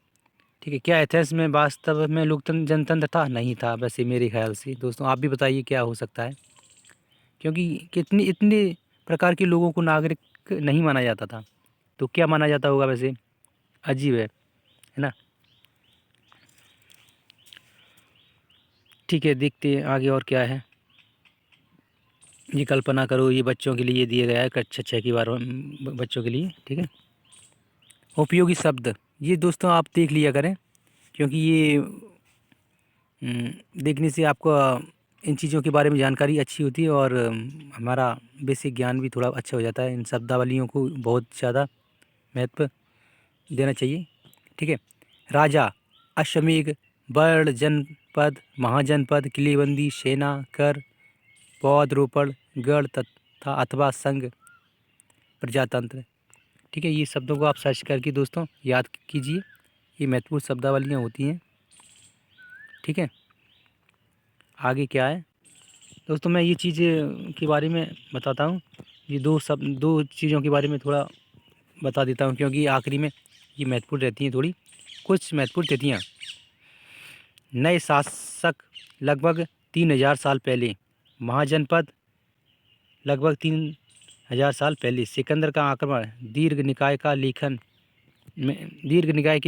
Speaker 1: ठीक है, क्या एथेंस में वास्तव में लोकतंत्र जनतंत्र था? नहीं था वैसे मेरे ख्याल से। दोस्तों आप भी बताइए क्या हो सकता है, क्योंकि इतने प्रकार के लोगों को नागरिक नहीं माना जाता था, तो क्या माना जाता होगा वैसे? अजीब है ना। ठीक है, देखते हैं आगे और क्या है। ये कल्पना करो, ये बच्चों के लिए दिए गया है कक्षा 6 की बार बच्चों के लिए। ठीक है, उपयोगी शब्द ये दोस्तों आप देख लिया करें, क्योंकि ये देखने से आपको इन चीज़ों के बारे में जानकारी अच्छी होती है और हमारा बेसिक ज्ञान भी थोड़ा अच्छा हो जाता है। इन शब्दावलियों को बहुत ज़्यादा महत्व देना चाहिए। ठीक है, राजा, अश्वमेघ, वर्ण, जनपद, महाजनपद, किलेबंदी, सेना, कर, पौधरोपण, गढ़ तथा अथवा संघ, प्रजातंत्र। ठीक है, ये शब्दों को आप सर्च करके दोस्तों याद कीजिए, ये महत्वपूर्ण शब्दावलियाँ होती हैं। ठीक है, आगे क्या है दोस्तों, मैं ये चीज़ के बारे में बताता हूँ। ये दो चीज़ों के बारे में थोड़ा बता देता हूँ, क्योंकि आखिरी में ये महत्वपूर्ण रहती हैं थोड़ी कुछ महत्वपूर्ण तिथियाँ। नए शासक लगभग 3000 साल पहले, महाजनपद लगभग 3000 साल पहले, सिकंदर का आक्रमण दीर्घ निकाय के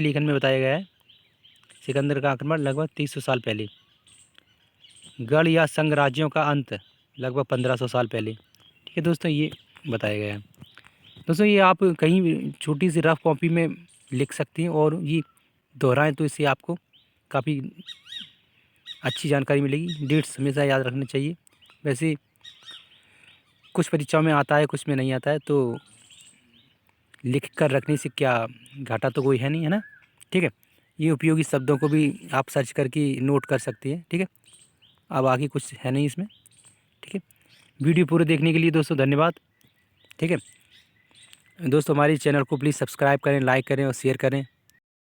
Speaker 1: लेखन में बताया गया है। सिकंदर का आक्रमण लगभग 300 साल पहले, गढ़ या संघ राज्यों का अंत लगभग 1500 साल पहले। ठीक है दोस्तों, ये बताया गया है। दोस्तों ये आप कहीं भी छोटी सी रफ कॉपी में लिख सकते हैं और ये दोहराएं तो इससे आपको काफ़ी अच्छी जानकारी मिलेगी। डेट्स हमेशा याद रखने चाहिए। वैसे कुछ परीक्षाओं में आता है, कुछ में नहीं आता है, तो लिख कर रखने से क्या घाटा तो कोई है नहीं, है ना। ठीक है, ये उपयोगी शब्दों को भी आप सर्च करके नोट कर सकते हैं। ठीक है, अब आगे कुछ है नहीं इसमें। ठीक है, वीडियो पूरे देखने के लिए दोस्तों धन्यवाद। ठीक है दोस्तों, हमारे चैनल को प्लीज़ सब्सक्राइब करें, लाइक करें और शेयर करें।